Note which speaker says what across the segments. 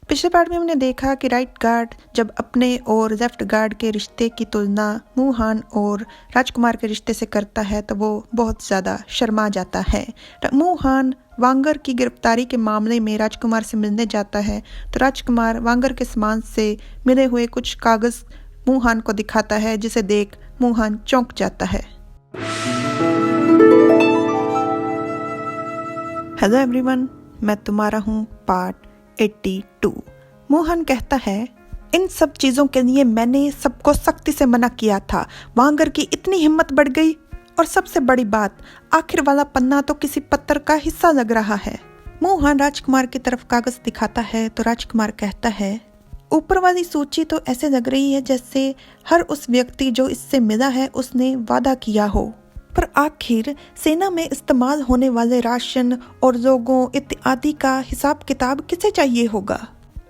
Speaker 1: पिछले पार्ट में हमने देखा कि राइट गार्ड जब अपने और लेफ्ट गार्ड के रिश्ते की तुलना मूहान और राजकुमार के रिश्ते से करता है तो वो बहुत ज़्यादा शर्मा जाता है। मूहान वांगर की गिरफ्तारी के मामले में राजकुमार से मिलने जाता है तो राजकुमार वांगर के सामान से मिले हुए कुछ कागज़ मूहान को दिखाता है, जिसे देख मूहान चौंक जाता है। हेलो एवरीवन, मैं तुम्हारा हूँ पार्ट 82। मोहन कहता है, इन सब चीजों के लिए मैंने सबको सख्ती से मना किया था। वांगर की इतनी हिम्मत बढ़ गई, और सबसे बड़ी बात, आखिर वाला पन्ना तो किसी पत्थर का हिस्सा लग रहा है। मोहन राजकुमार की तरफ कागज दिखाता है तो राजकुमार कहता है, ऊपर वाली सूची तो ऐसे लग रही है जैसे हर उस व्यक्ति जो इससे मिला है उसने वादा किया हो, पर आखिर सेना में इस्तेमाल होने वाले राशन और लोगों इत्यादि का हिसाब किताब किसे चाहिए होगा।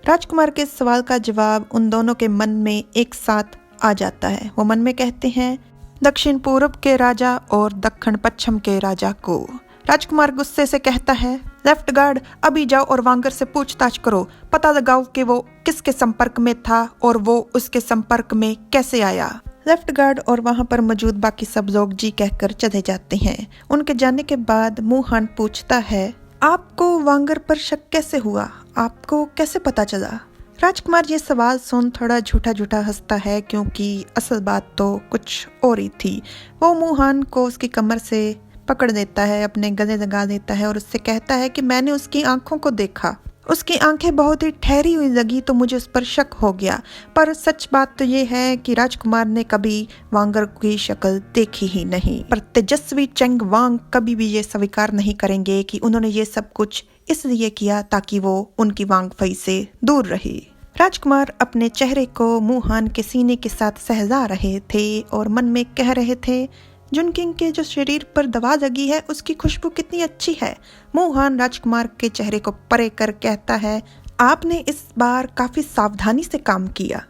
Speaker 1: राजकुमार के सवाल का जवाब उन दोनों के मन में एक साथ आ जाता है। वो मन में कहते हैं, दक्षिण पूर्व के राजा और दक्षिण पश्चिम के राजा को। राजकुमार गुस्से से कहता है, लेफ्ट गार्ड अभी जाओ और वांगर से पूछताछ करो, पता लगाओ कि वो किसके संपर्क में था और वो उसके संपर्क में कैसे आया। लेफ्ट गार्ड और वहां पर मौजूद बाकी सब लोग जी कहकर चले जाते हैं। उनके जाने के बाद मूहान पूछता है, आपको वांगर पर शक कैसे हुआ, आपको कैसे पता चला। राजकुमार ये सवाल सुन थोड़ा झूठा झूठा हंसता है, क्योंकि असल बात तो कुछ और ही थी। वो मूहान को उसकी कमर से पकड़ लेता है, अपने गले लगा देता है और उससे कहता है कि मैंने उसकी आंखों को देखा, उसकी आंखें बहुत ही ठहरी हुई लगी तो मुझे उस पर शक हो गया, पर सच बात तो ये है कि राजकुमार ने कभी वांगर की शक्ल देखी ही नहीं। पर तेजस्वी चेंग वांग कभी भी ये स्वीकार नहीं करेंगे कि उन्होंने ये सब कुछ इसलिए किया ताकि वो उनकी वांगफई से दूर रहे। राजकुमार अपने चेहरे को मूहान के सीने के साथ सहला रहे थे और मन में कह रहे थे, जुनकिंग के जो शरीर पर दवा लगी है उसकी खुशबू कितनी अच्छी है। मूहान राजकुमार के चेहरे को परे कर कहता है, आपने इस बार काफी सावधानी से काम किया।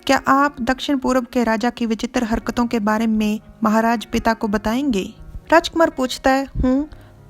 Speaker 1: क्या आप दक्षिण पूर्व के राजा की विचित्र हरकतों के बारे में महाराज पिता को बताएंगे। राजकुमार पूछता है,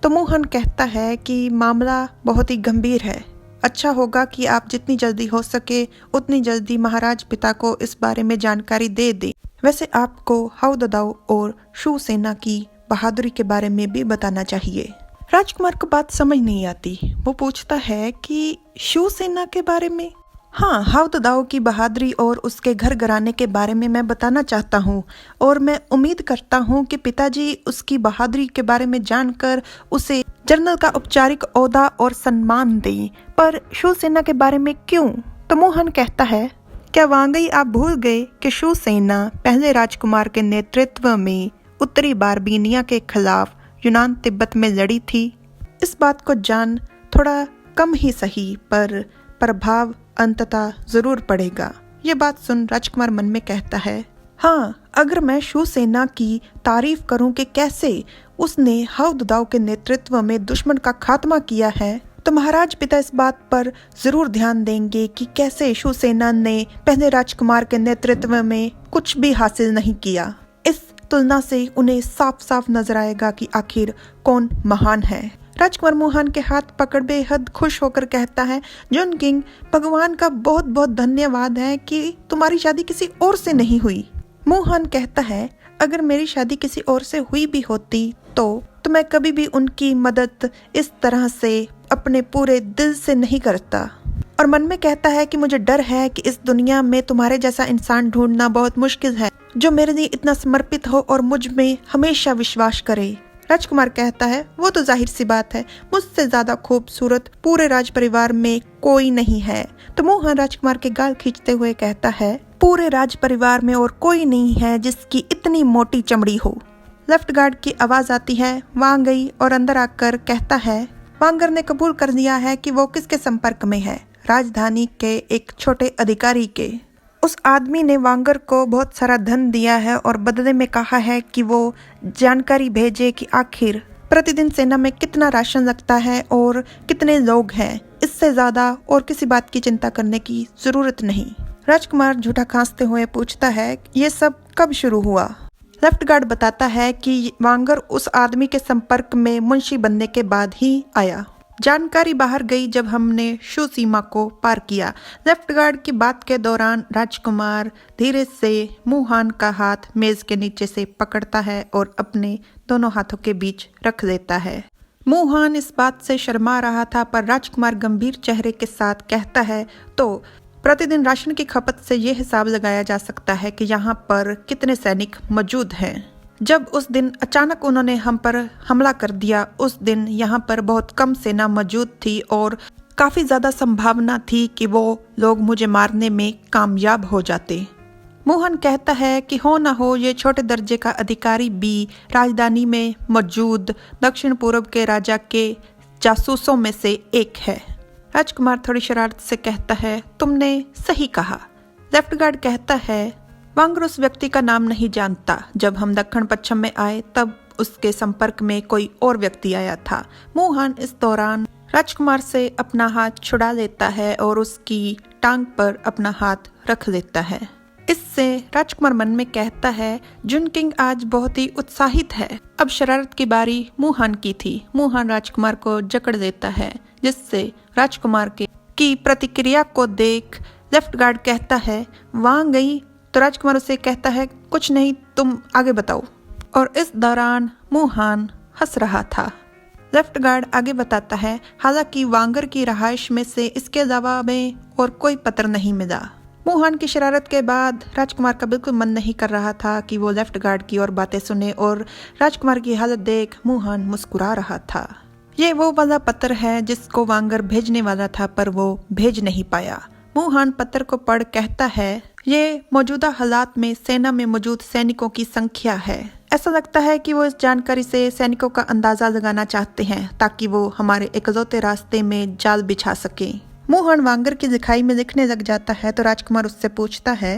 Speaker 1: तो मूहान कहता है कि मामला बहुत ही गंभीर है, अच्छा होगा कि आप जितनी जल्दी हो सके उतनी जल्दी महाराज पिता को इस बारे में जानकारी दे दें। वैसे आपको हाउ ददाओ और शू सेना की बहादुरी के बारे में भी बताना चाहिए। राजकुमार को बात समझ नहीं आती। वो पूछता है कि शू सेना के बारे में। हाँ, हाउ ददाओ की बहादुरी और उसके घर घराने के बारे में मैं बताना चाहता हूँ, और मैं उम्मीद करता हूँ कि पिताजी उसकी बहादुरी के बारे में जानकर उसे जनरल का औपचारिक ओहदा और सम्मान दें। पर शू सेना के बारे में क्यों। तो मोहन कहता है, क्या वांगई आप भूल गए कि शू सेना पहले राजकुमार के नेतृत्व में उत्तरी बार्बीनिया के खिलाफ यूनान तिब्बत में लड़ी थी। इस बात को जान थोड़ा कम ही सही, पर प्रभाव अंततः जरूर पड़ेगा। ये बात सुन राजकुमार मन में कहता है, हाँ, अगर मैं शू सेना की तारीफ करूं कि कैसे उसने हाउ ददाओ के नेतृत्व में दुश्मन का खात्मा किया है, तो महाराज पिता इस बात पर जरूर ध्यान देंगे कि कैसे शू सेना ने पहले राजकुमार के नेतृत्व में कुछ भी हासिल नहीं किया। इस तुलना से उन्हें साफ साफ नजर आएगा कि आखिर कौन महान है। राजकुमार मूहान के हाथ पकड़ बेहद खुश होकर कहता है, जुनकिंग, भगवान का बहुत बहुत धन्यवाद है कि तुम्हारी शादी किसी और से नहीं हुई। मूहान कहता है, अगर मेरी शादी किसी और से हुई भी होती तो मैं कभी भी उनकी मदद इस तरह से अपने पूरे दिल से नहीं करता। और मन में कहता है कि मुझे डर है कि इस दुनिया में तुम्हारे जैसा इंसान ढूंढना बहुत मुश्किल है, जो मेरे लिए इतना समर्पित हो और मुझ में हमेशा विश्वास करे। राजकुमार कहता है, वो तो जाहिर सी बात है, मुझसे ज्यादा खूबसूरत पूरे राज परिवार में कोई नहीं है। तो मोहन राजकुमार के गाल खींचते हुए कहता है, पूरे राज परिवार में और कोई नहीं है जिसकी इतनी मोटी चमड़ी हो। लेफ्ट गार्ड की आवाज आती है, वांगई, और अंदर आकर कहता है, वांगर ने कबूल कर लिया है कि वो किसके संपर्क में है, राजधानी के एक छोटे अधिकारी के। उस आदमी ने वांगर को बहुत सारा धन दिया है और बदले में कहा है कि वो जानकारी भेजे कि आखिर प्रतिदिन सेना में कितना राशन लगता है और कितने लोग हैं। इससे ज्यादा और किसी बात की चिंता करने की जरूरत नहीं। राजकुमार झूठा खांसते हुए पूछता है, ये सब कब शुरू हुआ। लेफ्ट गार्ड बताता है कि वांगर उस आदमी के संपर्क में मुंशी बनने के बाद ही आया। जानकारी बाहर गई जब हमने शू सीमा को पार किया। लेफ्ट गार्ड की बात के दौरान राजकुमार धीरे से मुहान का हाथ मेज के नीचे से पकड़ता है और अपने दोनों हाथों के बीच रख देता है। मुहान इस बात से शर्मा रहा था, पर राजकुमार गंभीर चेहरे के साथ कहता है, तो प्रतिदिन राशन की खपत से ये हिसाब लगाया जा सकता है कि यहाँ पर कितने सैनिक मौजूद हैं। जब उस दिन अचानक उन्होंने हम पर हमला कर दिया, उस दिन यहाँ पर बहुत कम सेना मौजूद थी और काफी ज्यादा संभावना थी कि वो लोग मुझे मारने में कामयाब हो जाते। मोहन कहता है कि हो न हो ये छोटे दर्जे का अधिकारी भी राजधानी में मौजूद दक्षिण पूर्व के राजा के जासूसों में से एक है। राजकुमार थोड़ी शरारत से कहता है, तुमने सही कहा। लेफ्ट गार्ड कहता है, वांगर उस व्यक्ति का नाम नहीं जानता। जब हम दक्षिण पश्चिम में आए तब उसके संपर्क में कोई और व्यक्ति आया था। मोहन इस दौरान राजकुमार से अपना हाथ छुड़ा लेता है और उसकी टांग पर अपना हाथ रख लेता है। इससे राजकुमार मन में कहता है, जुनकिंग आज बहुत ही उत्साहित है। अब शरारत की बारी मुहान की थी। मुहान राजकुमार को जकड़ देता है, जिससे राजकुमार की प्रतिक्रिया को देख लेफ्ट गार्ड कहता है, वहां गई। तो राजकुमार उसे कहता है, कुछ नहीं, तुम आगे बताओ। और इस दौरान मुहान हंस रहा था। लेफ्ट गार्ड आगे बताता है, हालांकि वांगर की रहाइश में से इसके अलावा में और कोई पत्र नहीं मिला। मुहान की शरारत के बाद राजकुमार का बिल्कुल मन नहीं कर रहा था कि वो लेफ्ट गार्ड की और बातें सुने, और राजकुमार की हालत देख मुहान मुस्कुरा रहा था। ये वो वाला पत्र है जिसको वांगर भेजने वाला था, पर वो भेज नहीं पाया। मुहान पत्र को पढ़ कहता है, ये मौजूदा हालात में सेना में मौजूद सैनिकों की संख्या है। ऐसा लगता है कि वो इस जानकारी से सैनिकों का अंदाजा लगाना चाहते हैं ताकि वो हमारे इकलौते रास्ते में जाल बिछा सके। मुहान वांगर की लिखाई में लिखने लग जाता है तो राजकुमार उससे पूछता है,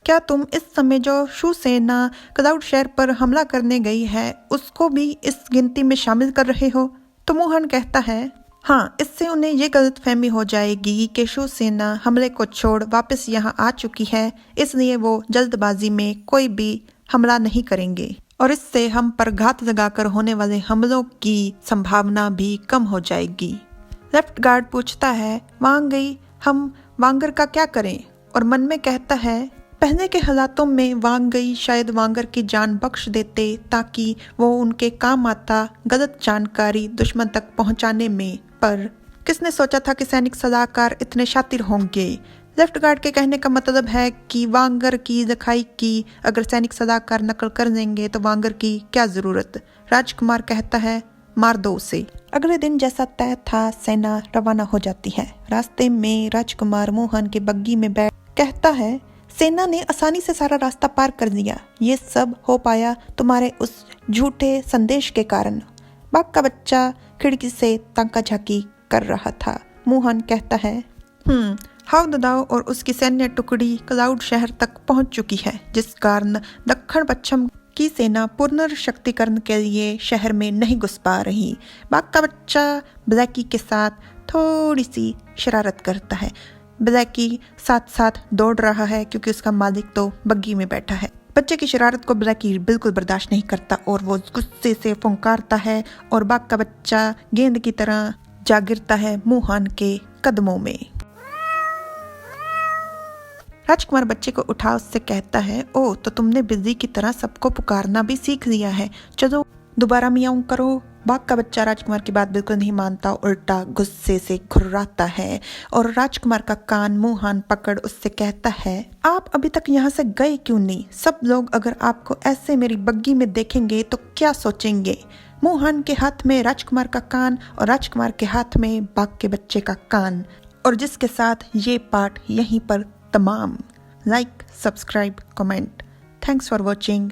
Speaker 1: क्या तुम इस समय जो शू सेना क्लाउड शहर पर हमला करने गई है उसको भी इस गिनती में शामिल कर रहे हो? तो मुहान कहता है, हाँ, इससे उन्हें ये गलतफहमी हो जाएगी कि शू सेना हमले को छोड़ वापस यहाँ आ चुकी है, इसलिए वो जल्दबाजी में कोई भी हमला नहीं करेंगे और इससे हम पर घात लगाकर होने वाले हमलों की संभावना भी कम हो जाएगी। लेफ्ट गार्ड पूछता है, वहां गई, हम वांगर का क्या करें? और मन में कहता है, पहले के हालातों में वांगई शायद वांगर की जान बख्श देते ताकि वो उनके काम आता गलत जानकारी दुश्मन तक पहुंचाने में, पर किसने सोचा था कि सैनिक सलाहकार इतने शातिर होंगे। लेफ्ट गार्ड के कहने का मतलब है कि वांगर की लिखाई की अगर सैनिक सलाहकार नकल कर देंगे तो वांगर की क्या जरूरत। राजकुमार कहता है, मार दो उसे। अगले दिन जैसा तय था सेना रवाना हो जाती है। रास्ते में राजकुमार मोहन के बग्गी में बैठ कहता है, सेना ने आसानी से सारा रास्ता पार कर दिया। ये सब हो पाया तुम्हारे उस झूठे संदेश के कारण। बाघ का बच्चा खिड़की से ताका झाकी कर रहा था। मोहन कहता है, हाउ ददाओ और उसकी सैन्य टुकड़ी क्लाउड शहर तक पहुंच चुकी है, जिस कारण दक्षिण पश्चिम की सेना पुनर्शक्तिकरण के लिए शहर में नहीं घुस पा रही। बाघ का बच्चा ब्लैकी के साथ थोड़ी सी शरारत करता है। ब्लैकी साथ साथ दौड़ रहा है क्योंकि उसका मालिक तो बग्गी में बैठा है। बच्चे की शरारत को ब्लैकी बिल्कुल बर्दाश्त नहीं करता और वो गुस्से से फुंकारता है और बाघ का बच्चा गेंद की तरह जा गिरता है मोहन के कदमों में। राजकुमार बच्चे को उठा उससे कहता है, ओ तो तुमने बिल्ली की तरह सबको पुकारना भी सीख लिया है, चलो दोबारा मियाऊं करो। बाघ का बच्चा राजकुमार की बात बिल्कुल नहीं मानता, उल्टा गुस्से से घुर्राता है और राजकुमार का कान मोहन पकड़ उससे कहता है, आप अभी तक यहाँ से गए क्यों नहीं? सब लोग अगर आपको ऐसे मेरी बग्गी में देखेंगे तो क्या सोचेंगे? मोहन के हाथ में राजकुमार का कान और राजकुमार के हाथ में बाघ के बच्चे का कान। और जिसके साथ ये पार्ट यहीं पर तमाम। Like, subscribe, comment. Thanks for watching.